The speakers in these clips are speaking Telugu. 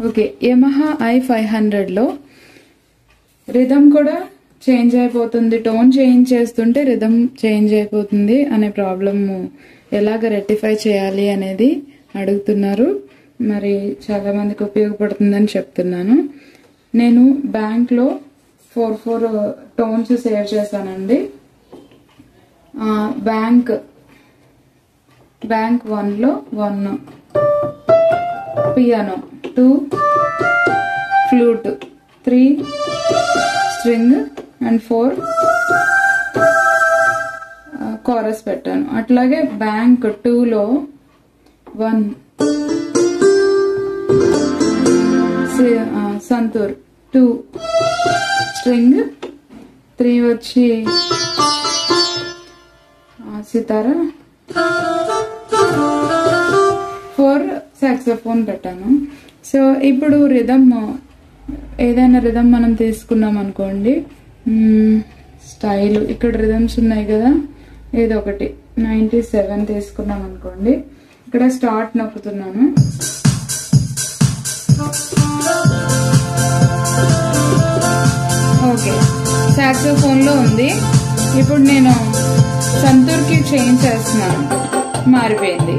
ఓకే, యమహా i500లో రిథమ్ కూడా చేంజ్ అయిపోతుంది, టోన్ చేంజ్ చేస్తుంటే రిథమ్ చేంజ్ అయిపోతుంది అనే ప్రాబ్లమ్ ఎలాగ రెక్టిఫై చేయాలి అనేది అడుగుతున్నారు. మరి చాలా మందికి ఉపయోగపడుతుందని చెప్తున్నాను. నేను బ్యాంక్లో 4 టోన్స్ సేవ్ చేశానండి. బ్యాంక్ 1లో 1 piano, 2 flute, 3 string and 4 chorus పెట్టాను. అట్లాగే బ్యాంక్ 2లో 1 సంతూర్, 2 స్ట్రింగ్, 3 వచ్చి సితారా, 4 సాక్సోఫోన్ పెట్టాను. సో ఇప్పుడు రిథమ్, ఏదైనా రిథమ్ మనం తీసుకున్నాం అనుకోండి, స్టైల్ ఇక్కడ రిథమ్స్ ఉన్నాయి కదా, ఏదో ఒకటి 97 తీసుకున్నాం అనుకోండి. ఇక్కడ స్టార్ట్ నొక్కుతున్నాను. ఓకే, సాక్సోఫోన్ లో ఉంది. ఇప్పుడు నేను సంతూర్కి చేంజ్ చేస్తున్నాను, మారిపోయింది.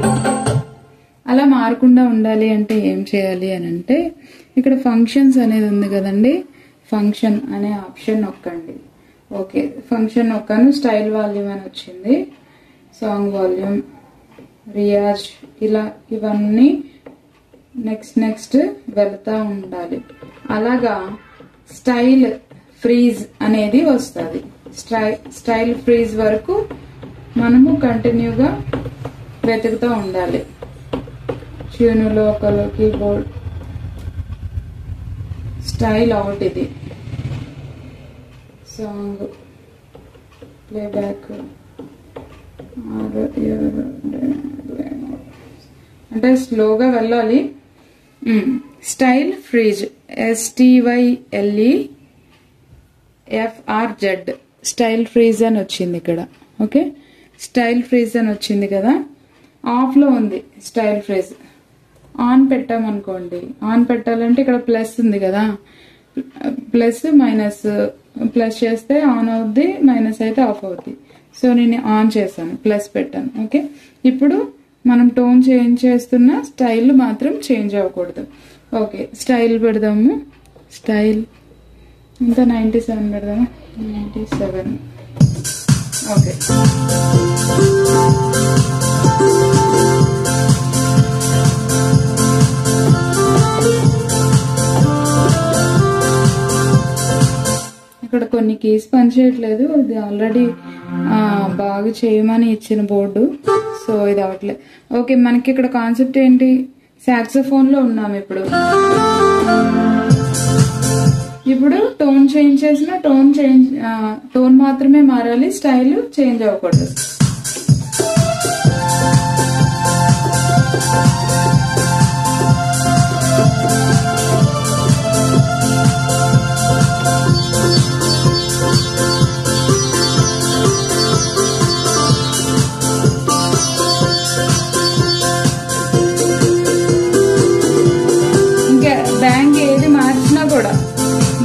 అలా మారకుండా ఉండాలి అంటే ఏం చేయాలి అని అంటే, ఇక్కడ ఫంక్షన్స్ అనేది ఉంది కదండి, ఫంక్షన్ అనే ఆప్షన్ నొక్కండి. ఓకే, ఫంక్షన్ నొక్కాను. స్టైల్ వాల్యూమ్ అని వచ్చింది, సాంగ్ వాల్యూమ్, రియాజ్, ఇలా ఇవన్నీ నెక్స్ట్ వెళ్తా ఉండాలి. అలాగా స్టైల్ ఫ్రీజ్ అనేది వస్తుంది. స్టైల్ ఫ్రీజ్ వరకు మనము కంటిన్యూగా వెతుకుతూ ఉండాలి. ట్యూన్లో ఒకరు కీబోర్డ్ స్టైల్ అవుట్, ఇది సాంగ్ ప్లేబ్యాక్ అంటే స్లోగా వెళ్ళాలి. Style freeze, STYLEFRZ, style freeze అని వచ్చింది ఇక్కడ. ఓకే, స్టైల్ ఫ్రీజ్ అని వచ్చింది కదా, ఆఫ్లో ఉంది స్టైల్ ఫ్రీజ్. ఆన్ పెట్టామనుకోండి, ఆన్ పెట్టాలంటే ఇక్కడ ప్లస్ ఉంది కదా, ప్లస్ మైనస్, ప్లస్ చేస్తే ఆన్ అవుద్ది, మైనస్ అయితే ఆఫ్ అవుద్ది. సో నేను ఆన్ చేశాను, ప్లస్ పెట్టాను. ఓకే, ఇప్పుడు మనం టోన్ చేంజ్ చేస్తున్న స్టైల్ మాత్రం చేంజ్ అవ్వకూడదు. ఓకే, స్టైల్ పెడదాము. స్టైల్ ఇంకా 97 పెడదాము, 97. ఓకే, ఇక్కడ కొన్ని కీస్ పనిచేయట్లేదు, ఇది ఆల్రెడీ బాగా చేయమని ఇచ్చిన బోర్డు, సో ఇది అవట్లేదు. ఓకే, మనకి ఇక్కడ కాన్సెప్ట్ ఏంటి, సాక్సోఫోన్ లో ఉన్నాం. ఇప్పుడు టోన్ చేంజ్ చేసిన టోన్ మాత్రమే మారాలి, స్టైల్ చేంజ్ అవ్వకూడదు. బ్యాంక్ ఏది మార్చినా కూడా,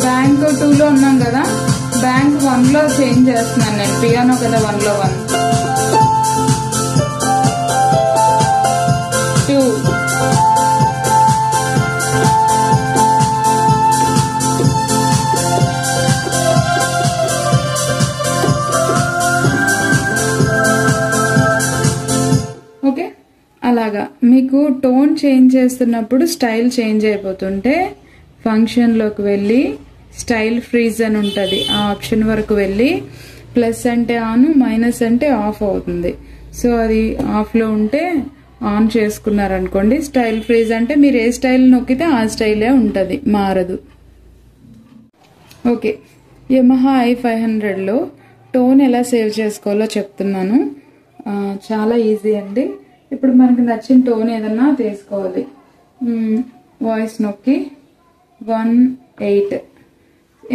బ్యాంక్ 2లో ఉన్నాం కదా, బ్యాంక్ 1లో చేంజ్ చేస్తున్నాను నేను. పియానో కదా 1లో 1, 2, ఓకే. అలాగా మీకు టోన్ చేంజ్ చేస్తున్నప్పుడు స్టైల్ చేంజ్ అయిపోతుంటే ఫంక్షన్లోకి వెళ్ళి స్టైల్ ఫ్రీజ్ అని ఉంటుంది, ఆ ఆప్షన్ వరకు వెళ్ళి ప్లస్ అంటే ఆన్, మైనస్ అంటే ఆఫ్ అవుతుంది. సో అది ఆఫ్లో ఉంటే ఆన్ చేసుకున్నారనుకోండి. స్టైల్ ఫ్రీజ్ అంటే మీరు ఏ స్టైల్ నొక్కితే ఆ స్టైలే ఉంటుంది, మారదు. ఓకే, యమహా i500లో టోన్ ఎలా సేవ్ చేసుకోవాలో చెప్తున్నాను. చాలా ఈజీ అండి. ఇప్పుడు మనకు నచ్చిన టోన్ ఏదన్నా తీసుకోవాలి. వాయిస్ నొక్కి 1-8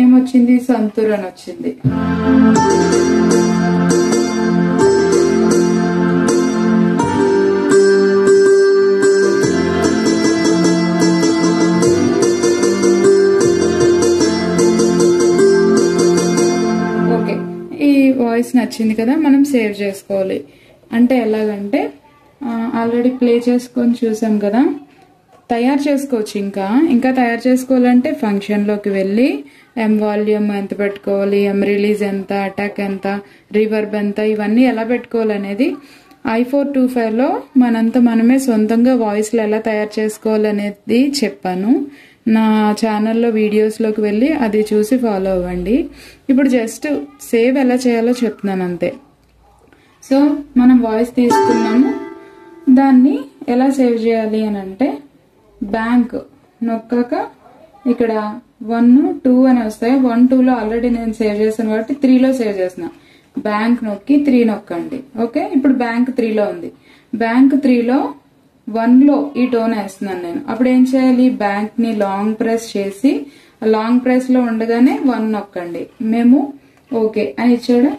ఏమొచ్చింది, సంతూర్ అని వచ్చింది. వాయిస్ నచ్చింది కదా, మనం సేవ్ చేసుకోవాలి. అంటే ఎలాగంటే ఆల్రెడీ ప్లే చేసుకొని చూసాం కదా, తయారు చేసుకోవచ్చు. ఇంకా తయారు చేసుకోవాలంటే ఫంక్షన్లోకి వెళ్ళి ఎం వాల్యూమ్ ఎంత పెట్టుకోవాలి, ఎం రిలీజ్ ఎంత, అటాక్ ఎంత, రివర్బ్ ఎంత, ఇవన్నీ ఎలా పెట్టుకోవాలనేది i425లో మనంతా మనమే సొంతంగా వాయిస్లు ఎలా తయారు చేసుకోవాలనేది చెప్పాను. నా ఛానల్లో వీడియోస్లోకి వెళ్ళి అది చూసి ఫాలో అవ్వండి. ఇప్పుడు జస్ట్ సేవ్ ఎలా చేయాలో చెప్తున్నాను అంతే. సో మనం వాయిస్ తీసుకున్నాము, దాన్ని ఎలా సేవ్ చేయాలి అని అంటే బ్యాంక్ నొక్కాక ఇక్కడ 1, 2 అని వస్తాయి. 1, 2లో ఆల్రెడీ నేను సేవ్ చేశాను కాబట్టి 3లో సేవ్ చేసిన. బ్యాంక్ నొక్కి 3 నొక్కండి. ఓకే, ఇప్పుడు బ్యాంక్ 3లో ఉంది. బ్యాంక్ 3లో 1లో ఈ టోన్ వేస్తున్నాను నేను. అప్పుడు ఏం చేయాలి, బ్యాంక్ ని లాంగ్ ప్రెస్ చేసి లాంగ్ ప్రెస్ లో ఉండగానే 1 నొక్కండి. మేము ఓకే అని ఇచ్చాడు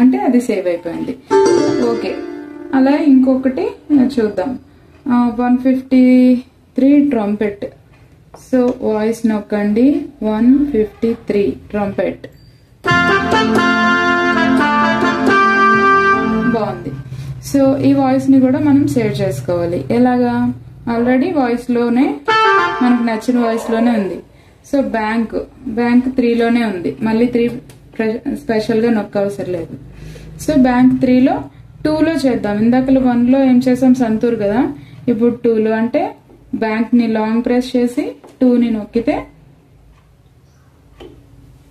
అంటే అది సేవ్ అయిపోయింది. ఓకే, అలా ఇంకొకటి చూద్దాం. 153 ట్రంపెట్. సో వాయిస్ నొక్కండి, 153 ట్రంపెట్. బాగుంది. సో ఈ వాయిస్ ని కూడా మనం సేవ్ చేసుకోవాలి. ఎలాగా, ఆల్రెడీ వాయిస్ లోనే మనకు నచ్చిన వాయిస్ లోనే ఉంది. సో బ్యాంక్ 3లోనే ఉంది, మళ్ళీ 3 స్పెషల్ గా నొక్కవసరం లేదు. సో బ్యాంక్ 3లో 2లో చేద్దాం. ఇందాకలు 1లో ఏం చేసాం, సంతూర్ కదా. ఇప్పుడు 2లో అంటే బ్యాంక్ ని లాంగ్ ప్రెస్ చేసి 2ని నొక్కితే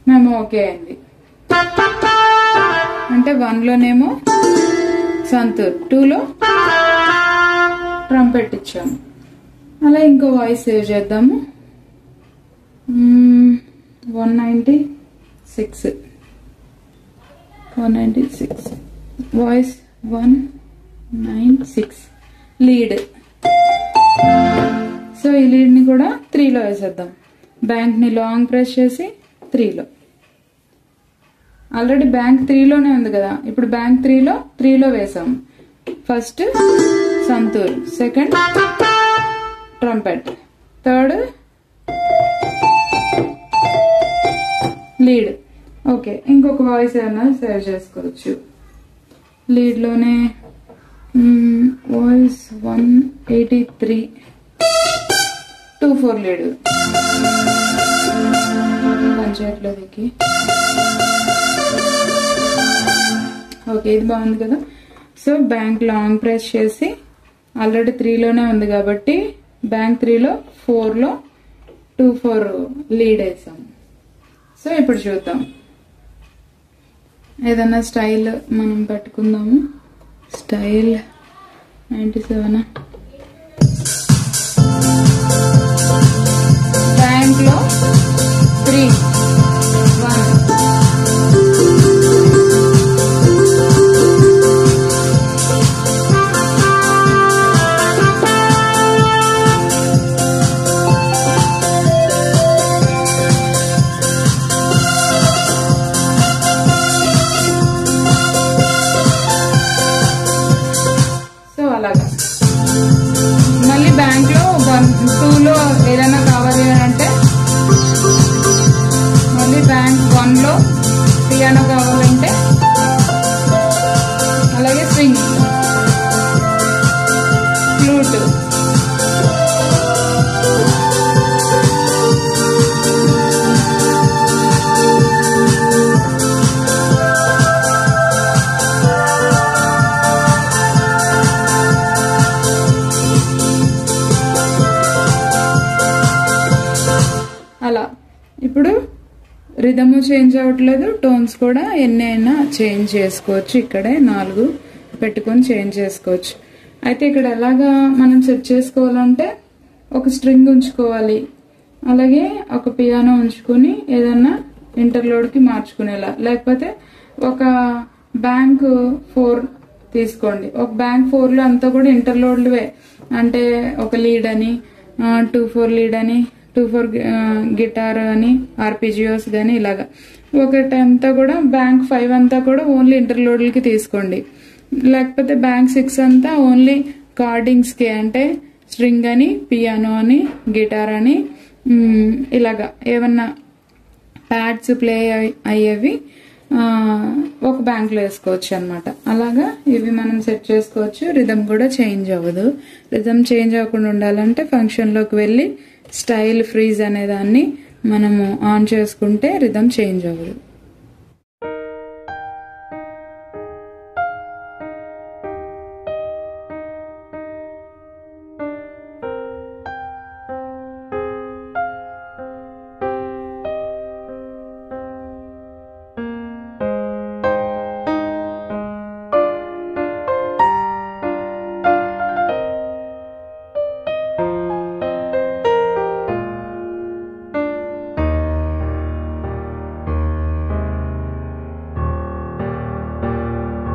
మేము ఓకే అయింది. అంటే 1లోనేమో సంతూర్, 2లో ట్రంపెట్ ఇచ్చాము. అలా ఇంకో వాయిస్ సేవ్ చేద్దాము. 196 వాయిస్ 196 లీడ్. సో ఈ లీడ్ ని కూడా 3లో వేసేద్దాం. బ్యాంక్ ని లాంగ్ ప్రెస్ చేసి 3లో. ఆల్రెడీ బ్యాంక్ 3లోనే ఉంది కదా, ఇప్పుడు బ్యాంక్ 3లో వేసాం. First Santoor, second trumpet, third lead. Okay, ఇంకొక వాయిస్ ఏమైనా సేవ్ చేసుకోవచ్చు. లీడ్ లోనే వాయిస్ 183 2/4 లీడ్. పంచాయత్లోకి ఓకే, ఇది బాగుంది కదా. సో బ్యాంక్ లాంగ్ ప్రెస్ చేసి ఆల్రెడీ 3లోనే ఉంది కాబట్టి బ్యాంక్ 3లో 4లో 2/4 లీడ్ వేసాం. సో ఇప్పుడు చూద్దాం, ఏదన్నా స్టైల్ మనం పెట్టుకుందాము. స్టైల్ 97 బ్యాంక్లో 3 1 మళ్ళీ బ్యాంక్ లో 2లో ఏదైనా కావాలి అని అంటే మళ్ళీ బ్యాంక్ 1లో పియానో కావాలంటే, అలాగే స్ట్రింగ్, ఫ్లూట్, అలా. ఇప్పుడు రిథము చేంజ్ అవ్వట్లేదు, టోన్స్ కూడా ఎన్ని అయినా చేంజ్ చేసుకోవచ్చు. ఇక్కడే 4 పెట్టుకొని చేంజ్ చేసుకోవచ్చు. అయితే ఇక్కడ ఎలాగా మనం సెట్ చేసుకోవాలంటే ఒక స్ట్రింగ్ ఉంచుకోవాలి, అలాగే ఒక పియానో ఉంచుకొని ఏదన్నా ఇంటర్లోడ్కి మార్చుకునేలా, లేకపోతే ఒక బ్యాంక్ 4 తీసుకోండి. ఒక బ్యాంక్ 4లో అంతా కూడా ఇంటర్లోడ్లువే, అంటే ఒక లీడ్ అని, 2/4 లీడ్ అని, 2/4 గిటార్ అని, ఆర్పిజియోస్ కానీ ఇలాగా. ఒకటంతా కూడా బ్యాంక్ 5 అంతా కూడా ఓన్లీ ఇంటర్లోడ్లకి తీసుకోండి. లేకపోతే బ్యాంక్ 6 అంతా ఓన్లీ కార్డింగ్స్కి, అంటే స్ట్రింగ్ అని, పియానో అని, గిటార్ అని, ఇలాగా ఏమన్నా ప్యాడ్స్ ప్లే అయ్యేవి ఒక బ్యాంక్లో వేసుకోవచ్చు అనమాట. అలాగా ఇవి మనం సెట్ చేసుకోవచ్చు. రిథమ్ కూడా చేంజ్ అవ్వదు. రిథమ్ చేంజ్ అవ్వకుండా ఉండాలంటే ఫంక్షన్లోకి వెళ్ళి స్టైల్ ఫ్రీజ్ అనే దాన్ని మనము ఆన్ చేసుకుంటే రిథమ్ చేంజ్ అవ్వదు.